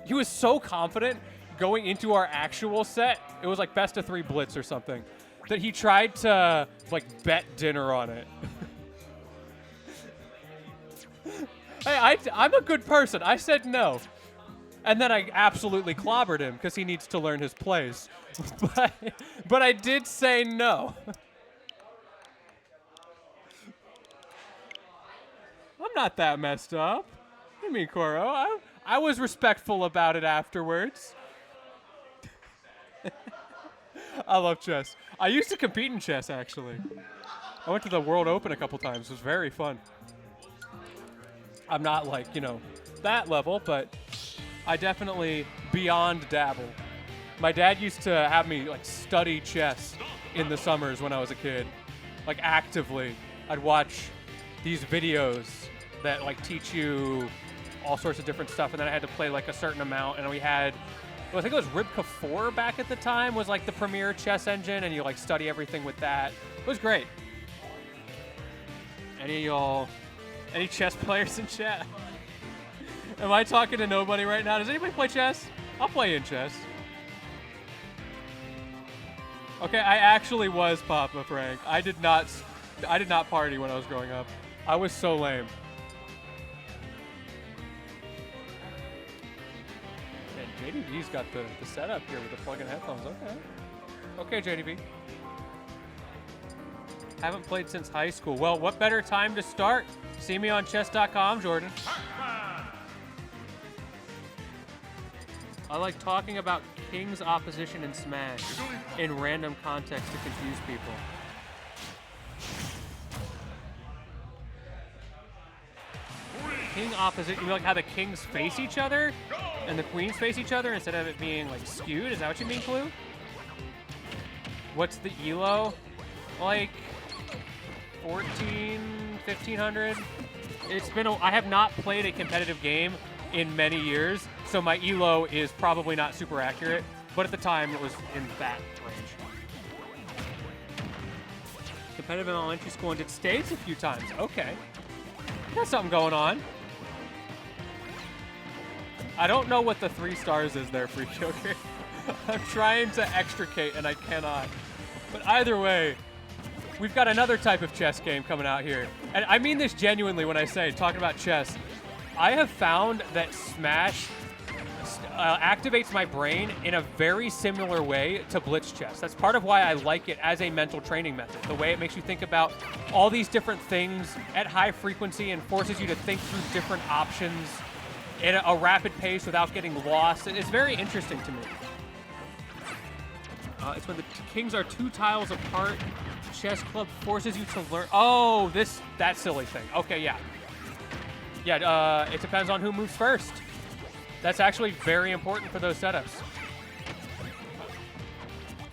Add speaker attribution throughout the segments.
Speaker 1: he was so confident going into our actual set. It was like best of 3 blitz or something, that he tried to like bet dinner on it. Hey, I'm a good person. I said no. And then I absolutely clobbered him because he needs to learn his plays. But I did say no. I'm not that messed up. What do you mean, Koro? I was respectful about it afterwards. I love chess. I used to compete in chess, actually. I went to the World Open a couple times. It was very fun. I'm not like, you know, that level, but I definitely beyond dabble. My dad used to have me like study chess in the summers when I was a kid, like actively. I'd watch these videos that like teach you all sorts of different stuff, and then I had to play like a certain amount, and we had, well, I think it was Ribka 4 back at the time was like the premier chess engine, and you like study everything with that. It was great. Any of y'all, any chess players in chat? Am I talking to nobody right now? Does anybody play chess? I'll play in chess. Okay, I actually was Papa Frank. I did not party when I was growing up. I was so lame. And JDV's got the setup here with the plug-in headphones. Okay, JDV. Haven't played since high school. Well, what better time to start? See me on chess.com, Jordan. I like talking about King's opposition in Smash in random context to confuse people. King opposition, you mean like how the kings face each other and the queens face each other instead of it being like skewed? Is that what you mean, Clue? What's the ELO? Like 1500? It's been I have not played a competitive game in many years, so my ELO is probably not super accurate, but at the time it was in that range. Competitive in elementary school and did states a few times. Okay. Got something going on. I don't know what the 3 stars is there, Free Joker. I'm trying to extricate and I cannot. But either way, we've got another type of chess game coming out here. And I mean this genuinely when I say, talking about chess, I have found that Smash activates my brain in a very similar way to Blitz chess. That's part of why I like it as a mental training method. The way it makes you think about all these different things at high frequency and forces you to think through different options at a rapid pace without getting lost. It's very interesting to me. It's when the kings are 2 tiles apart. Chess club forces you to learn. Oh, that silly thing. Okay, yeah. Yeah, it depends on who moves first. That's actually very important for those setups.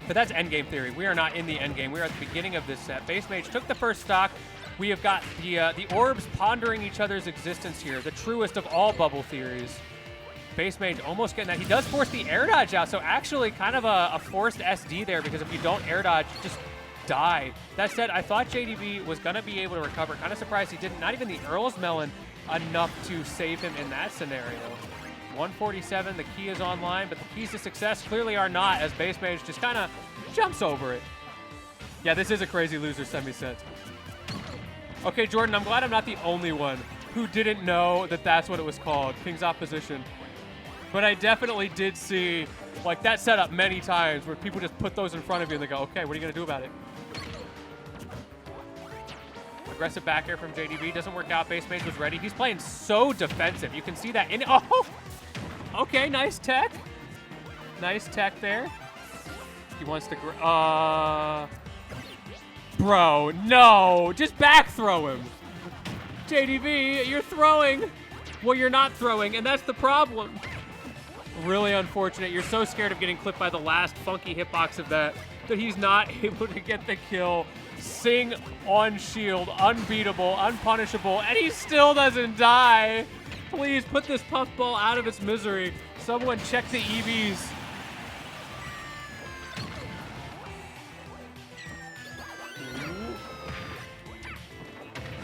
Speaker 1: But that's endgame theory. We are not in the endgame. We are at the beginning of this set. BassMage took the first stock. We have got the orbs pondering each other's existence here, the truest of all bubble theories. BassMage almost getting that. He does force the air dodge out, so actually kind of a forced SD there, because if you don't air dodge, you just die. That said, I thought JDV was going to be able to recover. Kind of surprised he didn't. Not even the Earl's Melon enough to save him in that scenario. 147, the key is online, but the keys to success clearly are not, as BassMage just kind of jumps over it. Yeah, this is a crazy loser semi-set. Okay, Jordan, I'm glad I'm not the only one who didn't know that that's what it was called, King's Opposition. But I definitely did see like that setup many times where people just put those in front of you and they go, okay, what are you going to do about it? Aggressive back air from JDV doesn't work out. BassMage was ready. He's playing so defensive. You can see that in it. Oh! Okay, nice tech. Nice tech there. He wants to... Bro, no! Just back throw him! JDV, you're throwing! Well, you're not throwing, and that's the problem. Really unfortunate. You're so scared of getting clipped by the last funky hitbox of that he's not able to get the kill. Sing on shield, unbeatable, unpunishable, and he still doesn't die. Please put this puffball out of its misery. Someone check the EVs.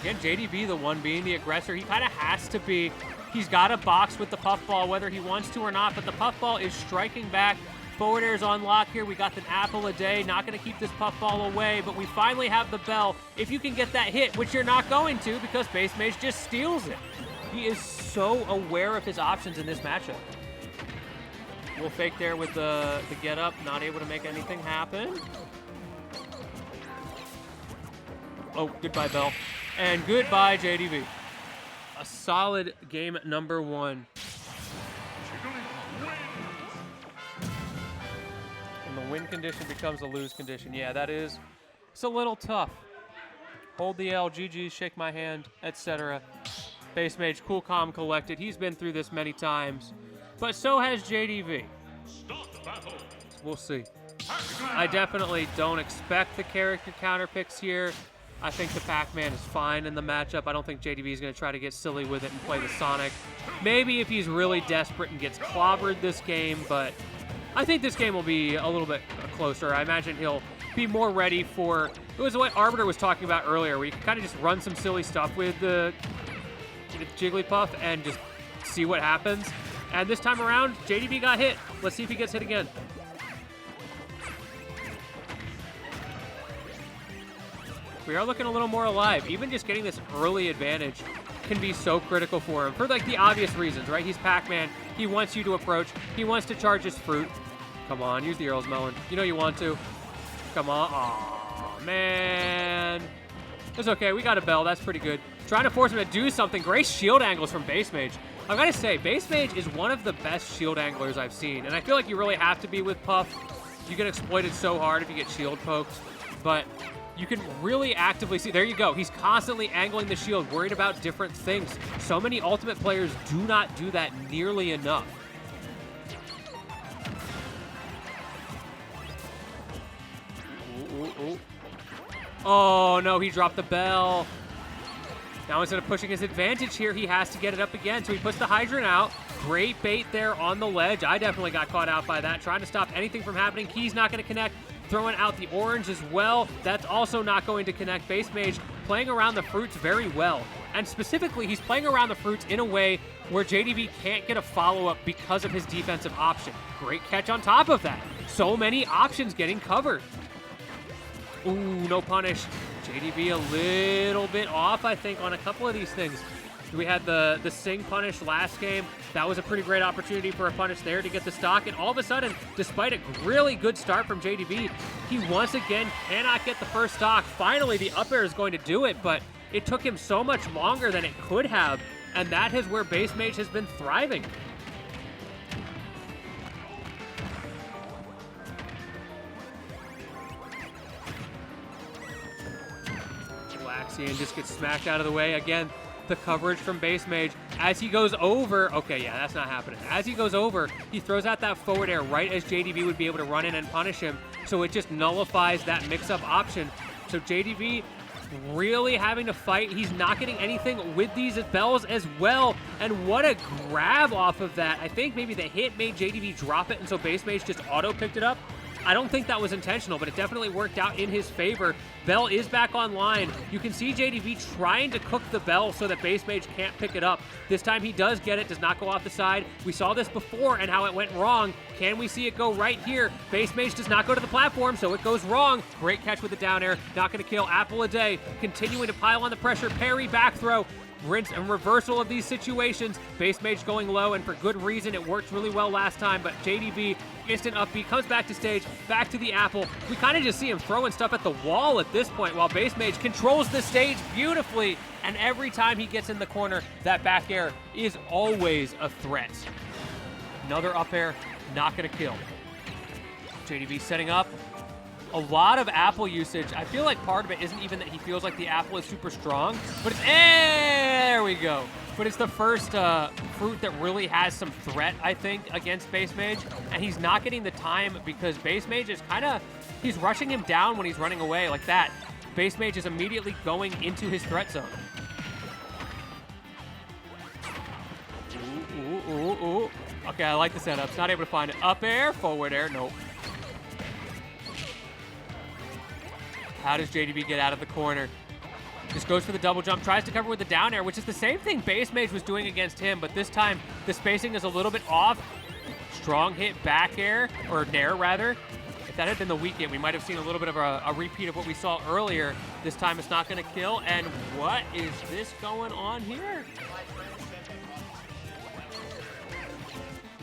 Speaker 1: Again, JDV, the one being the aggressor, he kind of has to be He's got a box with the puffball, whether he wants to or not, but the puffball is striking back. Forward air's on lock here. We got an apple a day. Not going to keep this puffball away, but we finally have the bell. If you can get that hit, which you're not going to because BassMage just steals it. He is so aware of his options in this matchup. We'll fake there with the get up. Not able to make anything happen. Oh, goodbye, Bell. And goodbye, JDV. A solid game number 1. And the win condition becomes a lose condition. Yeah, it's a little tough. Hold the L, GG, shake my hand, etc. BassMage, cool, calm, collected. He's been through this many times, but so has JDV. We'll see. I definitely don't expect the character counter picks here. I think the Pac-Man is fine in the matchup. I don't think JDV is going to try to get silly with it and play the Sonic. Maybe if he's really desperate and gets clobbered this game, but I think this game will be a little bit closer. I imagine he'll be more ready for... It was what Arbiter was talking about earlier, where you can kind of just run some silly stuff with the Jigglypuff and just see what happens. And this time around, JDV got hit. Let's see if he gets hit again. We are looking a little more alive. Even just getting this early advantage can be so critical for him for like the obvious reasons, right? He's Pac-Man. He wants you to approach. He wants to charge his fruit. Come on, use the Earl's Melon. You know you want to. Come on. Aw, man. It's okay. We got a bell. That's pretty good. Trying to force him to do something. Great shield angles from BassMage. I've got to say, BassMage is one of the best shield anglers I've seen. And I feel like you really have to be with Puff. You get exploited so hard if you get shield poked. But you can really actively see. There you go. He's constantly angling the shield, worried about different things. So many Ultimate players do not do that nearly enough. Ooh, ooh, ooh. Oh, no, he dropped the bell. Now instead of pushing his advantage here, he has to get it up again. So he puts the hydrant out. Great bait there on the ledge. I definitely got caught out by that. Trying to stop anything from happening. Key's not going to connect. Throwing out the orange as well. That's also not going to connect. BassMage playing around the fruits very well. And specifically, he's playing around the fruits in a way where JDV can't get a follow-up because of his defensive option. Great catch on top of that. So many options getting covered. Ooh, no punish. JDV a little bit off, I think, on a couple of these things. We had the Sing punish last game. That was a pretty great opportunity for a punish there to get the stock. And all of a sudden, despite a really good start from JDV, he once again cannot get the first stock. Finally, the up air is going to do it, but it took him so much longer than it could have. And that is where BassMage has been thriving. And just gets smacked out of the way. Again, the coverage from BassMage. As he goes over, okay, yeah, that's not happening. As he goes over, he throws out that forward air right as JDV would be able to run in and punish him. So it just nullifies that mix-up option. So JDV really having to fight. He's not getting anything with these bells as well. And what a grab off of that. I think maybe the hit made JDV drop it, and so BassMage just auto-picked it up. I don't think that was intentional, but it definitely worked out in his favor. Bell is back online. You can see JDV trying to cook the bell so that BassMage can't pick it up. This time he does get it, does not go off the side. We saw this before and how it went wrong. Can we see it go right here? BassMage does not go to the platform, so it goes wrong. Great catch with the down air. Not going to kill. Apple a day. Continuing to pile on the pressure. Parry, back throw. Rinse and reversal of these situations. BassMage going low, and for good reason. It worked really well last time, but JDV, instant up B, comes back to stage, back to the apple. We kind of just see him throwing stuff at the wall at this point, while BassMage controls the stage beautifully, and every time he gets in the corner, that back air is always a threat. Another up air, not going to kill. JDV setting up. A lot of apple usage. I feel like part of it isn't even that he feels like the apple is super strong, but it's, there we go. But it's the first fruit that really has some threat, I think, against BassMage, and he's not getting the time because BassMage is kind of, he's rushing him down when he's running away like that. BassMage is immediately going into his threat zone. Ooh, ooh, ooh, ooh. Okay, I like the setups. Not able to find it. Up air, forward air, nope. How does JDV get out of the corner? Just goes for the double jump, tries to cover with the down air, which is the same thing BassMage was doing against him, but this time the spacing is a little bit off. Strong hit back air, or nair rather. If that had been the weak hit, we might have seen a little bit of a repeat of what we saw earlier. This time it's not going to kill, and what is this going on here?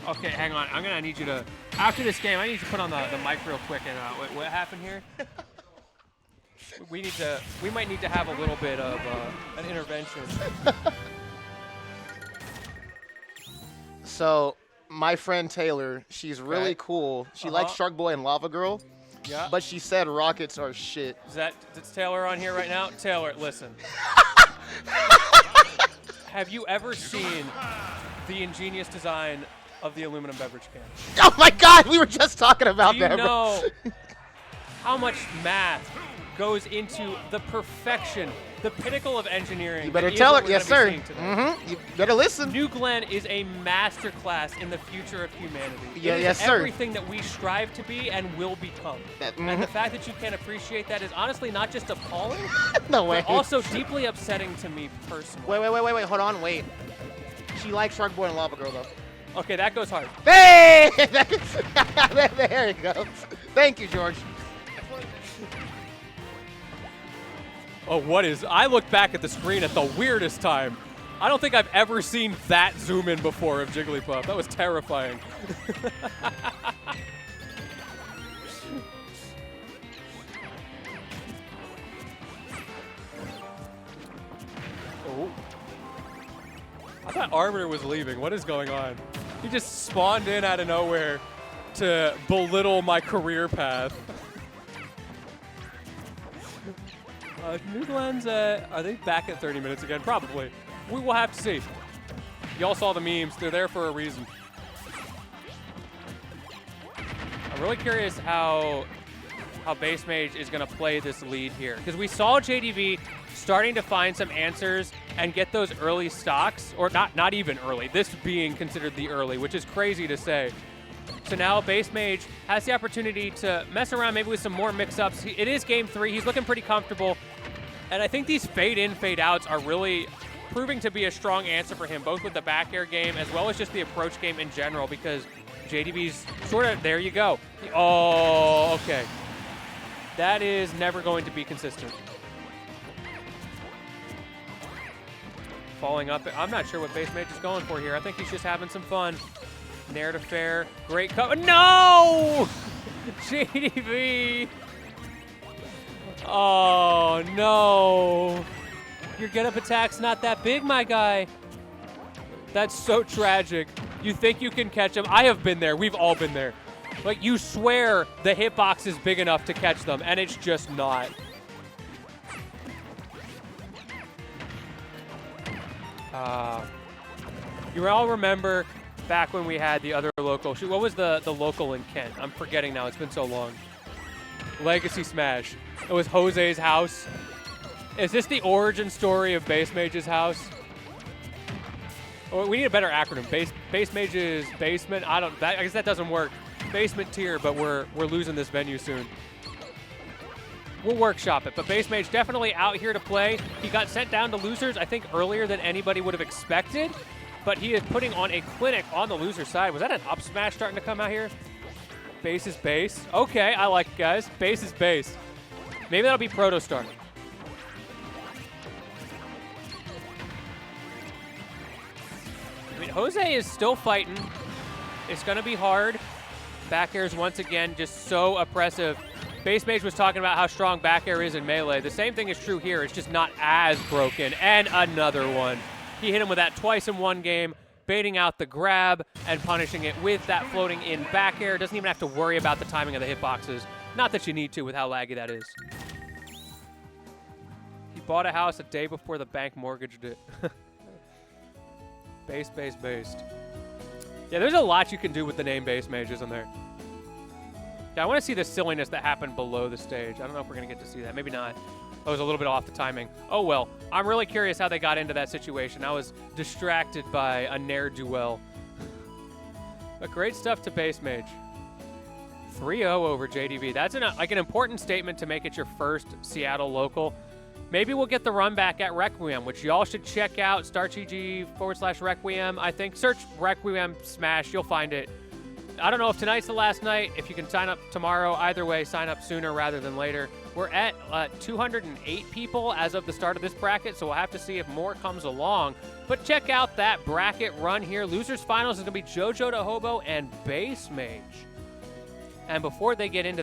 Speaker 1: Okay, hang on. I'm going to need you to, after this game, I need you to put on the mic real quick. And what happened here? We might need to have a little bit of an intervention.
Speaker 2: So, my friend Taylor, she's really cool. She likes Shark Boy and Lava Girl.
Speaker 1: Yeah.
Speaker 2: But she said rockets are shit.
Speaker 1: Is Taylor on here right now? Taylor, listen. Have you ever seen the ingenious design of the aluminum beverage can?
Speaker 2: Oh my God, we were just talking about that.
Speaker 1: Do you know how much math goes into the perfection, the pinnacle of engineering?
Speaker 2: You better tell her. Yes, sir. You better listen.
Speaker 1: New Glenn is a masterclass in the future of humanity.
Speaker 2: Yeah,
Speaker 1: it is
Speaker 2: yes, sir.
Speaker 1: everything that we strive to be and will become. And the fact that you can't appreciate that is honestly not just appalling,
Speaker 2: No way.
Speaker 1: but also deeply upsetting to me personally.
Speaker 2: Wait. Hold on, wait. She likes Shark Boy and Lava Girl, though.
Speaker 1: Okay, that goes hard.
Speaker 2: Hey! There you go. Thank you, George.
Speaker 1: Oh, what is? I looked back at the screen at the weirdest time. I don't think I've ever seen that zoom in before of Jigglypuff. That was terrifying. Oh. I thought Arbiter was leaving. What is going on? He just spawned in out of nowhere to belittle my career path. New Glenn's, are they back at 30 minutes again? Probably. We will have to see. Y'all saw the memes. They're there for a reason. I'm really curious how BassMage is going to play this lead here. Because we saw JDV starting to find some answers and get those early stocks. Or not even early. This being considered the early, which is crazy to say. So now BassMage has the opportunity to mess around maybe with some more mix-ups. It is game 3. He's looking pretty comfortable. And I think these fade-in, fade-outs are really proving to be a strong answer for him, both with the back air game as well as just the approach game in general, because JDV's sort of, there you go. Oh, okay. That is never going to be consistent. Falling up. I'm not sure what BassMage is going for here. I think he's just having some fun. Nair to fair. Great cover. No! JDV. Oh, no. Your get-up attack's not that big, my guy. That's so tragic. You think you can catch him. I have been there. We've all been there. Like, you swear the hitbox is big enough to catch them, and it's just not. You all remember back when we had the other local. What was the local in Kent? I'm forgetting now. It's been so long. Legacy Smash. It was Jose's house. Is this the origin story of BassMage's house? Oh, we need a better acronym. BassMage's basement. I guess that doesn't work. Basement tier, but we're losing this venue soon. We'll workshop it, but BassMage definitely out here to play. He got sent down to losers, I think, earlier than anybody would have expected, but he is putting on a clinic on the loser side. Was that an up smash starting to come out here? Base is base. Okay, I like it, guys. Base is base. Maybe that'll be Protostar. I mean, Jose is still fighting. It's going to be hard. Back airs once again just so oppressive. BassMage was talking about how strong back air is in Melee. The same thing is true here. It's just not as broken. And another one. He hit him with that twice in one game, baiting out the grab and punishing it with that floating in back air. Doesn't even have to worry about the timing of the hitboxes. Not that you need to with how laggy that is. He bought a house a day before the bank mortgaged it. Based. Yeah, there's a lot you can do with the name BassMage, isn't there? Yeah, I want to see the silliness that happened below the stage. I don't know if we're going to get to see that. Maybe not. I was a little bit off the timing. Oh, well. I'm really curious how they got into that situation. I was distracted by a ne'er-do-well. But great stuff to BassMage. 3-0 over JDV. That's an important statement to make it your first Seattle local. Maybe we'll get the run back at Requiem, which y'all should check out. StartGG/Requiem. I think search Requiem Smash. You'll find it. I don't know if tonight's the last night. If you can sign up tomorrow, either way, sign up sooner rather than later. We're at 208 people as of the start of this bracket, so we'll have to see if more comes along. But check out that bracket run here. Losers Finals is going to be JoJo to Hobo and BassMage. And before they get into